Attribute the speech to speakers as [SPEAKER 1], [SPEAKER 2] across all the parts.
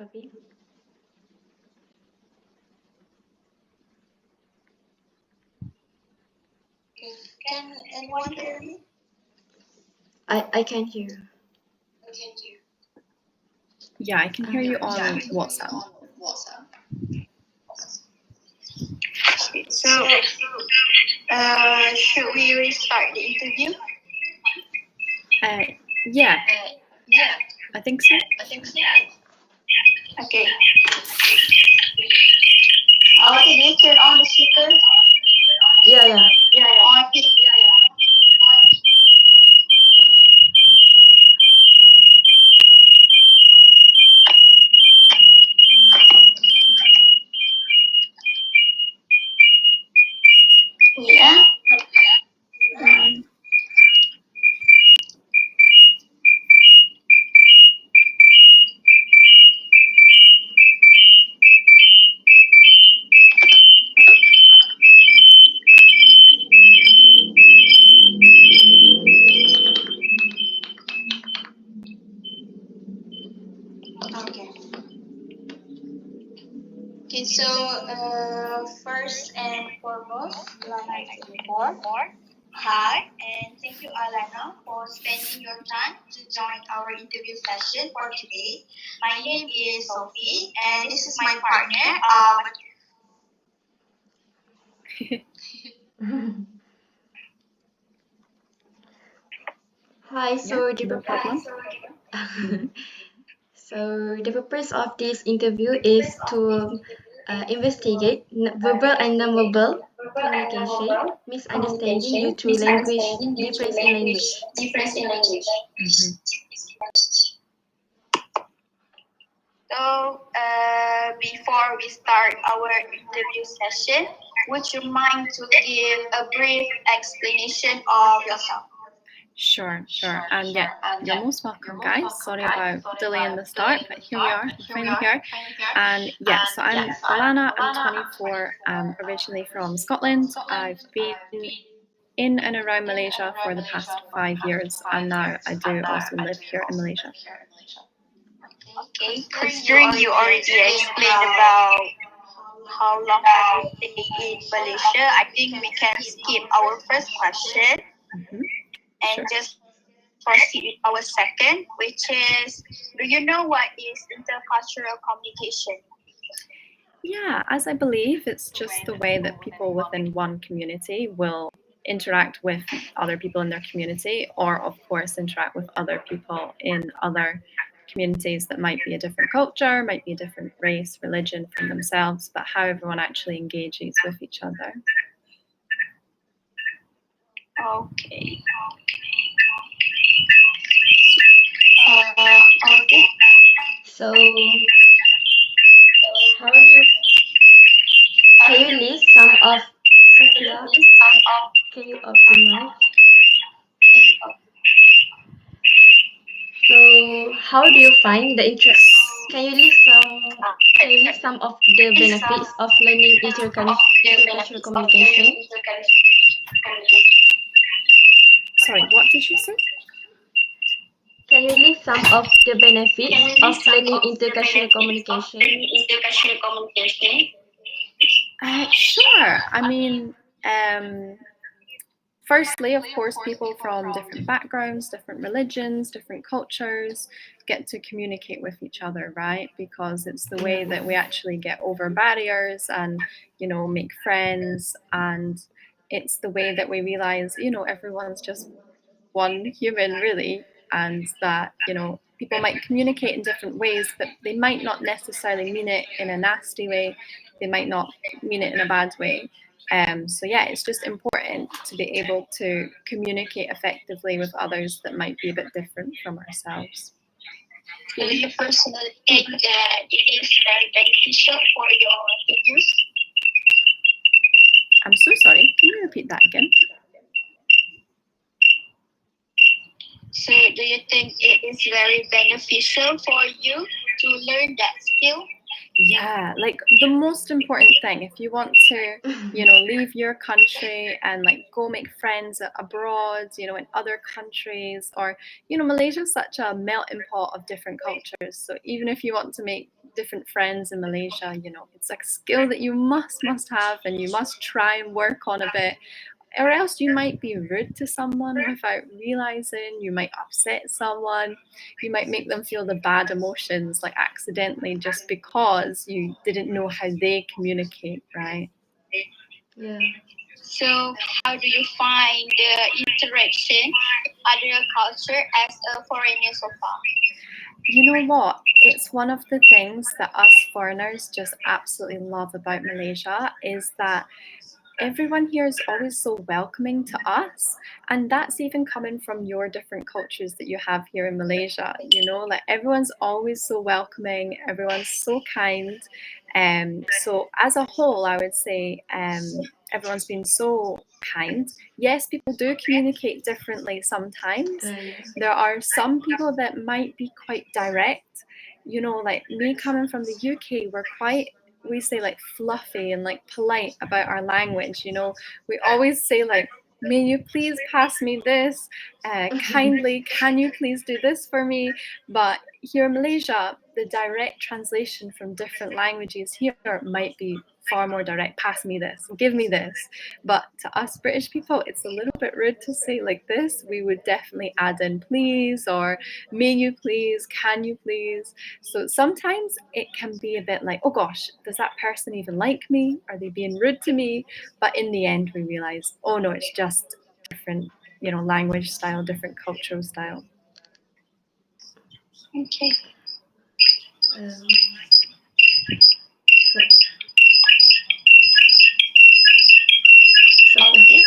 [SPEAKER 1] Sophie.
[SPEAKER 2] Can anyone hear me?
[SPEAKER 1] I can hear.
[SPEAKER 3] Yeah, I can hear you on WhatsApp.
[SPEAKER 2] So, should we restart the interview?
[SPEAKER 3] Yeah, I think so.
[SPEAKER 2] Okay. Did you turn on the speaker?
[SPEAKER 1] Yeah.
[SPEAKER 2] On it. Yeah. Okay, so first and foremost, like I said before, hi, and thank you, Alana, for spending your time to join our interview session for today. My name is Sophie, and this is my partner,
[SPEAKER 1] Hi. So the
[SPEAKER 3] No problem.
[SPEAKER 1] so the purpose of this interview is to investigate verbal and non-verbal communication, misunderstanding due to language difference in language.
[SPEAKER 2] So, before we start our interview session, would you mind to give a brief explanation of yourself?
[SPEAKER 3] Sure. And yeah, you're most welcome, guys. Sorry about delay in the start, but here we are, we're finally here. And yeah, so I'm Alana, I'm 24, originally from Scotland. I've been in and around Malaysia for the past 5 years, and now I do also live here in Malaysia.
[SPEAKER 2] Okay, considering you already explained about how long have you stayed in Malaysia, I think we can skip our first question and
[SPEAKER 3] Sure.
[SPEAKER 2] just proceed with our second, which is, do you know what is intercultural communication?
[SPEAKER 3] Yeah, as I believe, it's just the way that people within one community will interact with other people in their community, or of course interact with other people in other communities that might be a different culture, might be a different race, religion from themselves, but how everyone actually engages with each other.
[SPEAKER 2] Okay.
[SPEAKER 1] So how do you can you list some of Sofia? Can you optimize? So how do you find the interest? Can you list some of the benefits of learning intercultural communication?
[SPEAKER 3] Sorry, what did you say?
[SPEAKER 1] Can you list some of the benefits of learning intercultural communication?
[SPEAKER 3] Sure. I mean, firstly, of course, people from different backgrounds, different religions, different cultures get to communicate with each other, right? Because it's the way that we actually get over barriers and, make friends. And it's the way that we realize, everyone's just one human, really. And that, people might communicate in different ways, but they might not necessarily mean it in a nasty way. They might not mean it in a bad way. So yeah, it's just important to be able to communicate effectively with others that might be a bit different from ourselves.
[SPEAKER 2] Do you personally think that it is very beneficial for your interviews?
[SPEAKER 3] I'm so sorry. Can you repeat that again?
[SPEAKER 2] So do you think it is very beneficial for you to learn that skill?
[SPEAKER 3] Yeah, like the most important thing, if you want to, leave your country and go make friends abroad, in other countries, or, Malaysia is such a melting pot of different cultures. So even if you want to make different friends in Malaysia, you know, it's like a skill that you must have, and you must try and work on a bit, or else you might be rude to someone without realizing. You might upset someone, you might make them feel the bad emotions like accidentally, just because you didn't know how they communicate, right?
[SPEAKER 1] Yeah.
[SPEAKER 2] So, how do you find the interaction with other culture as a foreigner so far?
[SPEAKER 3] You know what? It's one of the things that us foreigners just absolutely love about Malaysia, is that everyone here is always so welcoming to us, and that's even coming from your different cultures that you have here in Malaysia. You know, like everyone's always so welcoming, everyone's so kind. So as a whole, I would say everyone's been so kind. Yes, people do communicate differently sometimes.
[SPEAKER 1] Yeah.
[SPEAKER 3] There are some people that might be quite direct. You know, like me coming from the UK, we say like fluffy and like polite about our language. You know, we always say like, may you please pass me this, kindly can you please do this for me. But here in Malaysia, the direct translation from different languages here might be far more direct. Pass me this, give me this. But to us British people, it's a little bit rude to say like this. We would definitely add in please, or may you please, can you please. So sometimes it can be a bit like, oh gosh, does that person even like me? Are they being rude to me? But in the end, we realize, oh no, it's just different, you know, language style, different cultural style.
[SPEAKER 2] Okay.
[SPEAKER 1] Um, so, Sophia,
[SPEAKER 2] Okay.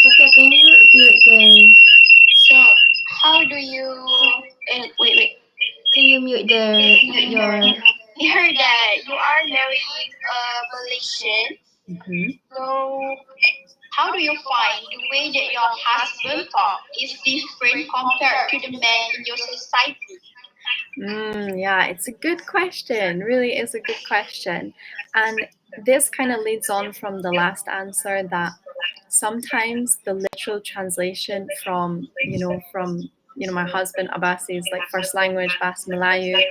[SPEAKER 1] Sophia, can you mute the?
[SPEAKER 2] So, how do you? Wait.
[SPEAKER 1] Can you mute the your?
[SPEAKER 2] We heard that you are marrying a Malaysian.
[SPEAKER 3] Mm-hmm.
[SPEAKER 2] So, how do you find the way that your husband talk is different compared to the men in your society?
[SPEAKER 3] Yeah, it's a good question. Really is a good question. And this kind of leads on from the last answer, that sometimes the literal translation from my husband Abbasi's like first language, Bahasa Melayu,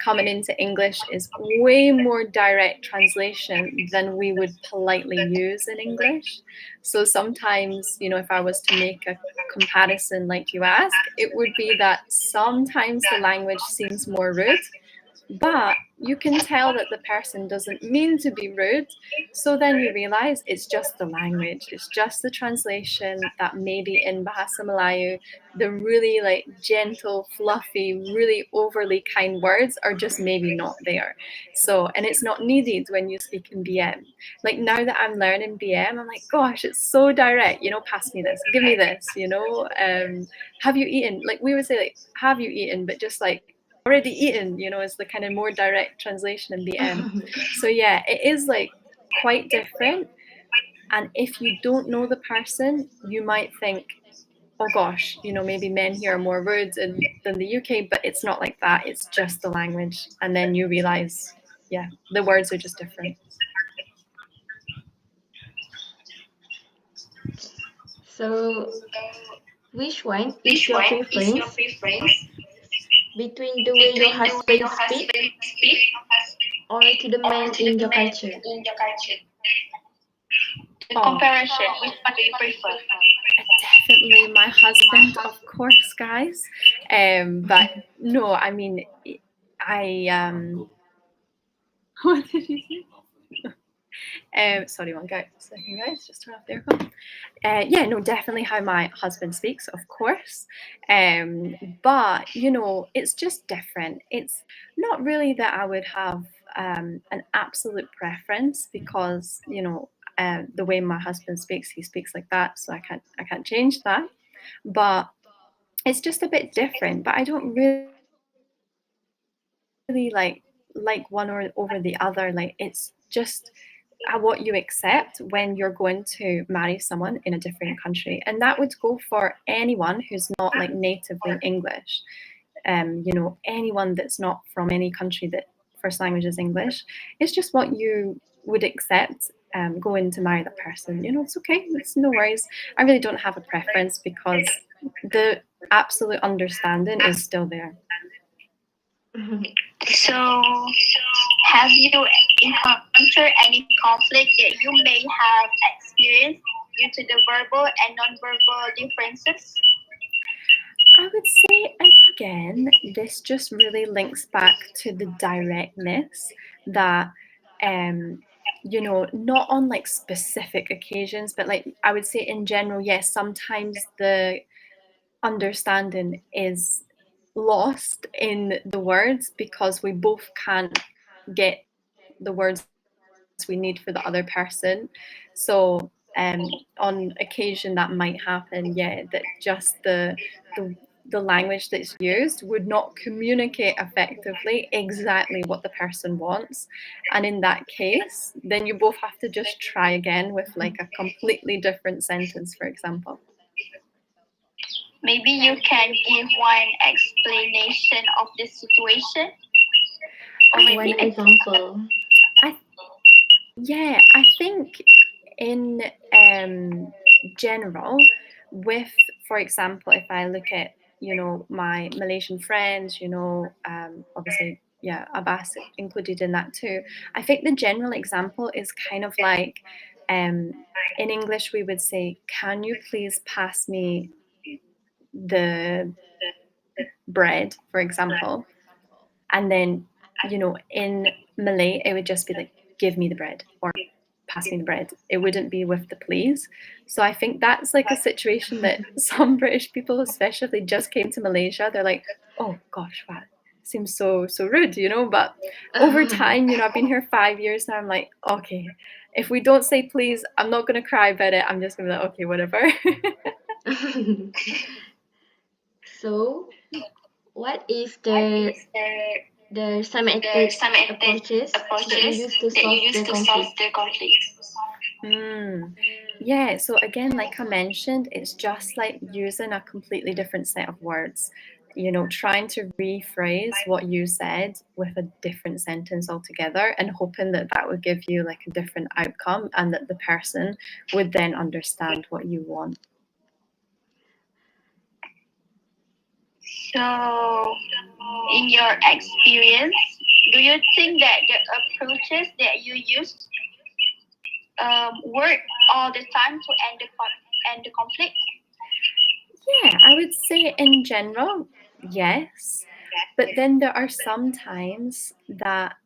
[SPEAKER 3] coming into English is way more direct translation than we would politely use in English. So sometimes, you know, if I was to make a comparison like you ask, it would be that sometimes the language seems more rude, but you can tell that the person doesn't mean to be rude. So then you realize it's just the language, it's just the translation, that maybe in Bahasa Melayu, the really like gentle, fluffy, really overly kind words are just maybe not there. So, and it's not needed when you speak in BM. Like now that I'm learning BM, I'm like, gosh, it's so direct, you know, pass me this, give me this, you know, have you eaten? Like we would say like, have you eaten? But just like, already eaten, you know, is the kind of more direct translation in BM. So yeah, it is like quite different. And if you don't know the person, you might think, oh gosh, you know, maybe men here are more rude than the UK, but it's not like that. It's just the language. And then you realize, yeah, the words are just different.
[SPEAKER 1] So, which one is your preference between the way your husband speak or to the man in your culture?
[SPEAKER 2] The comparison, which one do you prefer?
[SPEAKER 3] Definitely my husband, of course, guys. But no, I mean, what did you say? Sorry, one second, guys. Just turn off the aircon. Yeah, no, definitely how my husband speaks, of course. But you know, it's just different. It's not really that I would have an absolute preference, because you know, the way my husband speaks, he speaks like that, so I can't change that. But it's just a bit different. But I don't really like one or over the other. Like it's just what you accept when you're going to marry someone in a different country, and that would go for anyone who's not like natively English. You know, anyone that's not from any country that first language is English. It's just what you would accept. Going to marry that person, you know, it's okay. It's no worries. I really don't have a preference, because the absolute understanding is still there.
[SPEAKER 2] So, have you encountered any conflict that you may have experienced due to the verbal and non-verbal differences?
[SPEAKER 3] I would say again, this just really links back to the directness that, not on like specific occasions, but like I would say in general, yes, sometimes the understanding is lost in the words because we both can't get the words we need for the other person. So on occasion that might happen, yeah, that just the language that's used would not communicate effectively exactly what the person wants. And in that case, then you both have to just try again with like a completely different sentence, for example.
[SPEAKER 2] Maybe you can give one explanation of the situation, or
[SPEAKER 1] One
[SPEAKER 2] maybe
[SPEAKER 1] example.
[SPEAKER 3] I think in general, with, for example, if I look at, my Malaysian friends, obviously, yeah, Abbas included in that too. I think the general example is kind of like, in English, we would say, can you please pass me the bread, for example? And then, in Malay, it would just be like, give me the bread or pass me the bread. It wouldn't be with the please. So I think that's like a situation that some British people, especially if they just came to Malaysia, they're like, oh gosh, wow, seems so rude, But over time, I've been here 5 years now. I'm like, okay, if we don't say please, I'm not gonna cry about it. I'm just gonna be like, okay, whatever.
[SPEAKER 1] So, what is the semantic approaches that you use to solve the conflict?
[SPEAKER 3] Mm. Yeah, so again, like I mentioned, it's just like using a completely different set of words. Trying to rephrase what you said with a different sentence altogether and hoping that that would give you like a different outcome and that the person would then understand what you want.
[SPEAKER 2] so. In your experience, do you think that the approaches that you use work all the time to end the conflict?
[SPEAKER 3] Yeah, I would say in general, yes. But then there are some times that,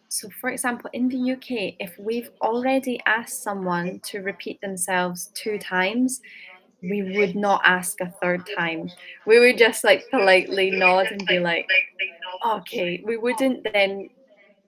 [SPEAKER 3] so for example, in the UK, if we've already asked someone to repeat themselves 2 times, we would not ask a third time. We would just like politely nod and be like, okay, we wouldn't then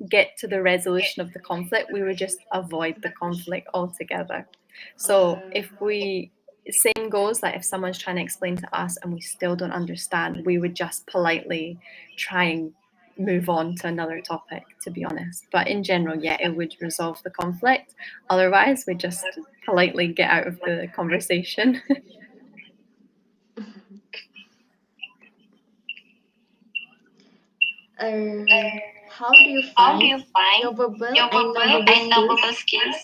[SPEAKER 3] get to the resolution of the conflict. We would just avoid the conflict altogether. So if we, same goes, like if someone's trying to explain to us and we still don't understand, we would just politely try and move on to another topic, to be honest. But in general, yeah, it would resolve the conflict. Otherwise, we just politely get out of the conversation.
[SPEAKER 1] How do you find your verbal and non-verbal skills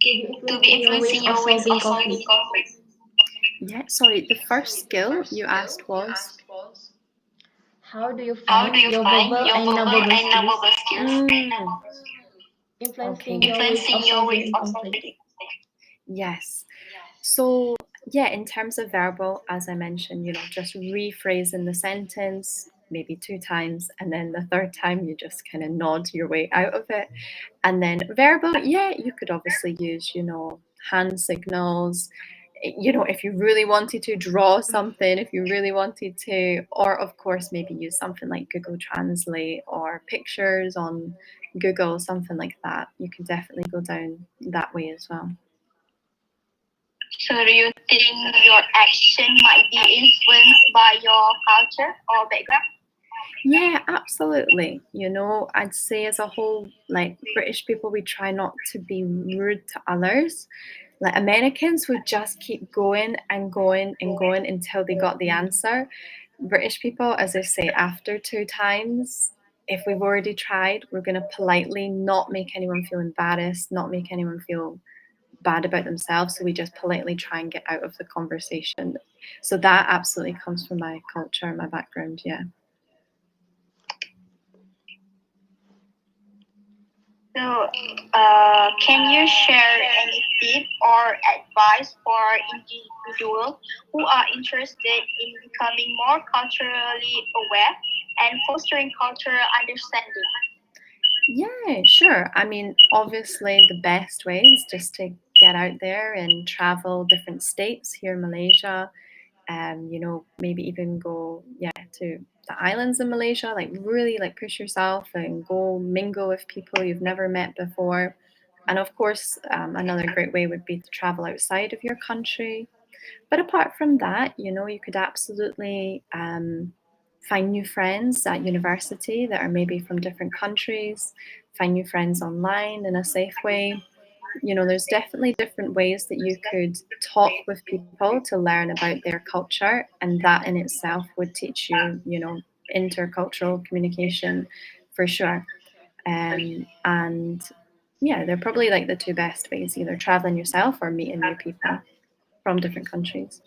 [SPEAKER 1] to be influencing your ways of solving conflict?
[SPEAKER 3] Yeah, sorry, the first skill you asked was?
[SPEAKER 1] How do you find your verbal and non-verbal skills
[SPEAKER 3] Okay.
[SPEAKER 1] influencing your ways of solving conflict?
[SPEAKER 3] Yes. So, yeah, in terms of verbal, as I mentioned, just rephrasing the sentence maybe 2 times, and then the third time you just kind of nod your way out of it. And then verbal, yeah, you could obviously use, hand signals. If you really wanted to draw something, if you really wanted to, or of course, maybe use something like Google Translate or pictures on Google, something like that. You can definitely go down that way as well.
[SPEAKER 2] So do you think your action might be influenced by your culture or background?
[SPEAKER 3] Yeah, absolutely. I'd say as a whole, like British people, we try not to be rude to others. Like Americans would just keep going and going and going until they got the answer. British people, as I say, after 2 times, if we've already tried, we're going to politely not make anyone feel embarrassed, not make anyone feel bad about themselves. So we just politely try and get out of the conversation. So that absolutely comes from my culture, my background. Yeah.
[SPEAKER 2] So, can you share any tip or advice for individuals who are interested in becoming more culturally aware and fostering cultural understanding?
[SPEAKER 3] Yeah, sure. I mean, obviously, the best way is just to get out there and travel different states here in Malaysia. Maybe even go, to the islands in Malaysia, like really like push yourself and go mingle with people you've never met before. And of course, another great way would be to travel outside of your country. But apart from that, you could absolutely find new friends at university that are maybe from different countries, find new friends online in a safe way. There's definitely different ways that you could talk with people to learn about their culture, and that in itself would teach you, intercultural communication for sure. And yeah, they're probably like the two best ways, either traveling yourself or meeting new people from different countries.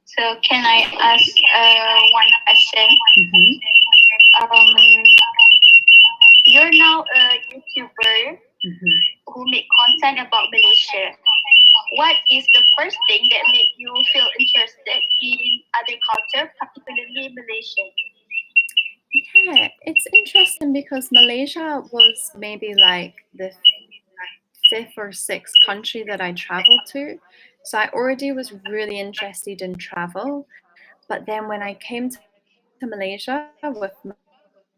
[SPEAKER 2] So, can I ask one question?
[SPEAKER 3] Mm-hmm.
[SPEAKER 2] Um, you're now a YouTuber
[SPEAKER 3] Mm-hmm.
[SPEAKER 2] who make content about Malaysia. What is the first thing that made you feel interested in other culture, particularly Malaysian?
[SPEAKER 3] Yeah, it's interesting because Malaysia was maybe like the fifth or sixth country that I traveled to. So I already was really interested in travel. But then when I came to Malaysia with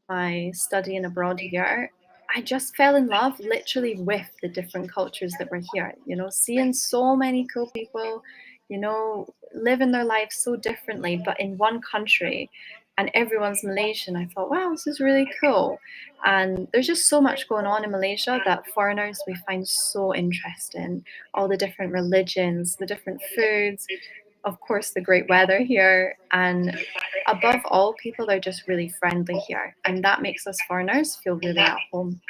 [SPEAKER 3] my studying abroad year, I just fell in love literally with the different cultures that were here. Seeing so many cool people, living their lives so differently, but in one country, and everyone's Malaysian. I thought, wow, this is really cool. And there's just so much going on in Malaysia that foreigners we find so interesting. All the different religions, the different foods, of course, the great weather here, and above all, people are just really friendly here, and that makes us foreigners feel really at home.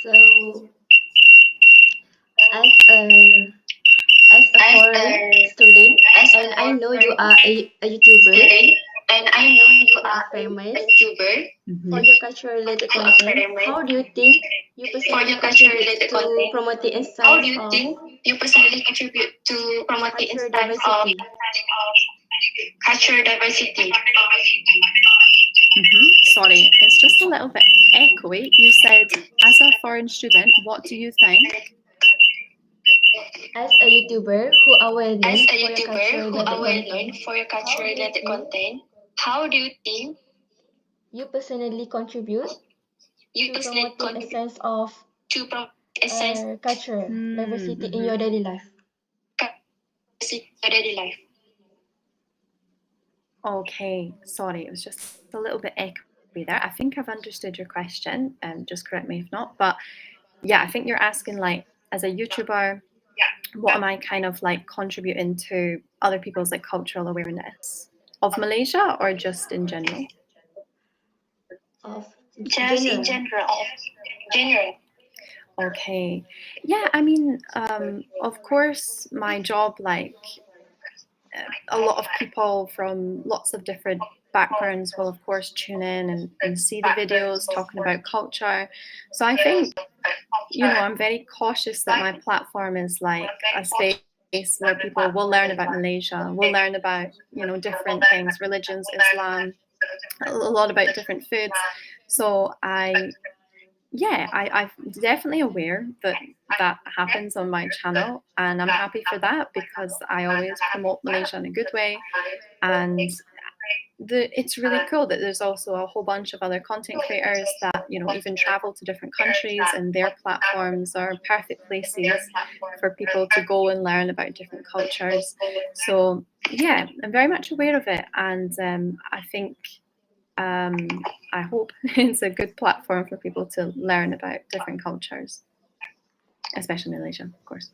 [SPEAKER 1] So, as a as a
[SPEAKER 2] As
[SPEAKER 1] foreign
[SPEAKER 2] a
[SPEAKER 1] student,
[SPEAKER 2] as a
[SPEAKER 1] and I know you
[SPEAKER 2] foreign
[SPEAKER 1] are a YouTuber
[SPEAKER 2] student, and I know you
[SPEAKER 1] who are
[SPEAKER 2] are
[SPEAKER 1] famous
[SPEAKER 2] a YouTuber
[SPEAKER 1] for
[SPEAKER 3] Mhm.
[SPEAKER 1] your culture related
[SPEAKER 2] who are
[SPEAKER 1] content.
[SPEAKER 2] famous
[SPEAKER 1] How do you think you
[SPEAKER 2] for
[SPEAKER 1] personally
[SPEAKER 2] your culture
[SPEAKER 1] contribute
[SPEAKER 2] related
[SPEAKER 1] to
[SPEAKER 2] content.
[SPEAKER 1] promoting a
[SPEAKER 2] How do
[SPEAKER 1] sense
[SPEAKER 2] you
[SPEAKER 1] of
[SPEAKER 2] think you personally contribute to promoting
[SPEAKER 1] cultural
[SPEAKER 2] insights of
[SPEAKER 1] diversity?
[SPEAKER 2] cultural diversity?
[SPEAKER 3] Sorry, it's just a little bit echoey. You said, as a foreign student, what do you think?
[SPEAKER 1] As a YouTuber who are well
[SPEAKER 2] As
[SPEAKER 1] known
[SPEAKER 2] a
[SPEAKER 1] for your culture
[SPEAKER 2] YouTuber who
[SPEAKER 1] related
[SPEAKER 2] are well known
[SPEAKER 1] content,
[SPEAKER 2] for your culture
[SPEAKER 1] how do you
[SPEAKER 2] related
[SPEAKER 1] think
[SPEAKER 2] content, how do you think
[SPEAKER 1] you personally contribute
[SPEAKER 2] you
[SPEAKER 1] to
[SPEAKER 2] personally
[SPEAKER 1] promoting a
[SPEAKER 2] contribute
[SPEAKER 1] sense of
[SPEAKER 2] to promote a sense of
[SPEAKER 1] culture diversity in your
[SPEAKER 3] Mm-hmm.
[SPEAKER 1] daily life?
[SPEAKER 2] diversity in your daily life?
[SPEAKER 3] Okay, sorry, it was just a little bit echoey there. I think I've understood your question, and just correct me if not. But yeah, I think you're asking, like, as a YouTuber, what am I kind of like contributing to other people's like cultural awareness of Malaysia, or just in general?
[SPEAKER 1] Of
[SPEAKER 2] Just in
[SPEAKER 1] general.
[SPEAKER 2] general. General.
[SPEAKER 3] Okay, yeah, I mean, of course, my job, like, a lot of people from lots of different backgrounds will of course tune in and see the videos talking about culture. So I think, I'm very cautious that my platform is like a space where people will learn about Malaysia, will learn about, different things, religions, Islam, a lot about different foods. So I'm definitely aware that that happens on my channel, and I'm happy for that because I always promote Malaysia in a good way. And it's really cool that there's also a whole bunch of other content creators that, even travel to different countries, and their platforms are perfect places for people to go and learn about different cultures. So yeah, I'm very much aware of it, and I think, I hope it's a good platform for people to learn about different cultures, especially Malaysia, of course.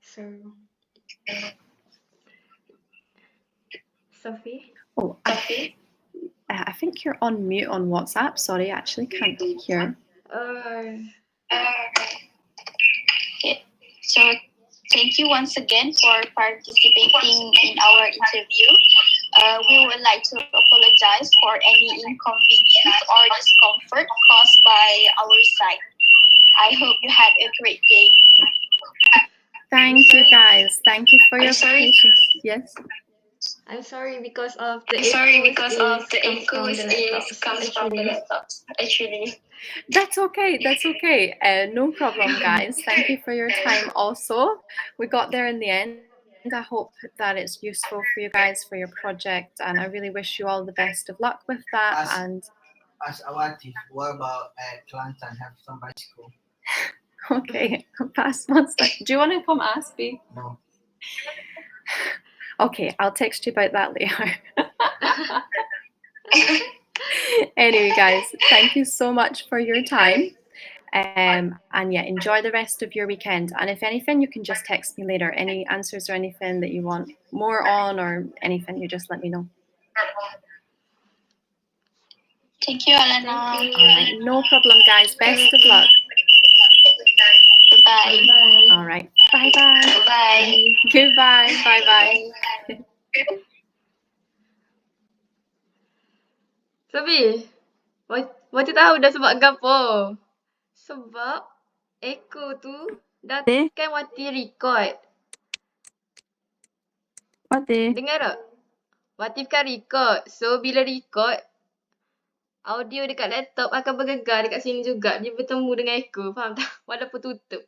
[SPEAKER 1] So, Sophie?
[SPEAKER 3] Oh, I think you're on mute on WhatsApp. Sorry, I actually can't hear.
[SPEAKER 2] Okay. So thank you once again for participating in our interview. We would like to apologize for any inconvenience or discomfort caused by our side. I hope you have a great day.
[SPEAKER 3] Thank you, guys. Thank you for your patience. Yes.
[SPEAKER 1] I'm sorry because of the
[SPEAKER 2] echoes comes from the laptops. Actually.
[SPEAKER 3] That's okay. That's okay. No problem, guys. Thank you for your time also. We got there in the end. I hope that it's useful for you guys for your project, and I really wish you all the best of luck with that. And
[SPEAKER 4] as Awatif, what about at Kelantan have some bicycle?
[SPEAKER 3] okay, pass one sec. Do you want to come ask me?
[SPEAKER 4] No.
[SPEAKER 3] Okay, I'll text you about that later. Anyway, guys, thank you so much for your time. And yeah, enjoy the rest of your weekend. And if anything, you can just text me later. Any answers or anything that you want more on or anything, you just let me know.
[SPEAKER 2] Thank you, Alana.
[SPEAKER 3] All right, no problem, guys. Best of luck.
[SPEAKER 2] Goodbye.
[SPEAKER 1] Bye.
[SPEAKER 3] All right, bye-bye.
[SPEAKER 2] Goodbye.
[SPEAKER 3] Goodbye, bye-bye.
[SPEAKER 1] Sofi, Wati tahu dah sebab gapo? Sebab echo tu dah kan Wati record. Dengar tak? Wati kan record. So bila record, audio dekat laptop akan bergegar dekat sini juga. Dia bertemu dengan echo. Faham tak? Walaupun tutup.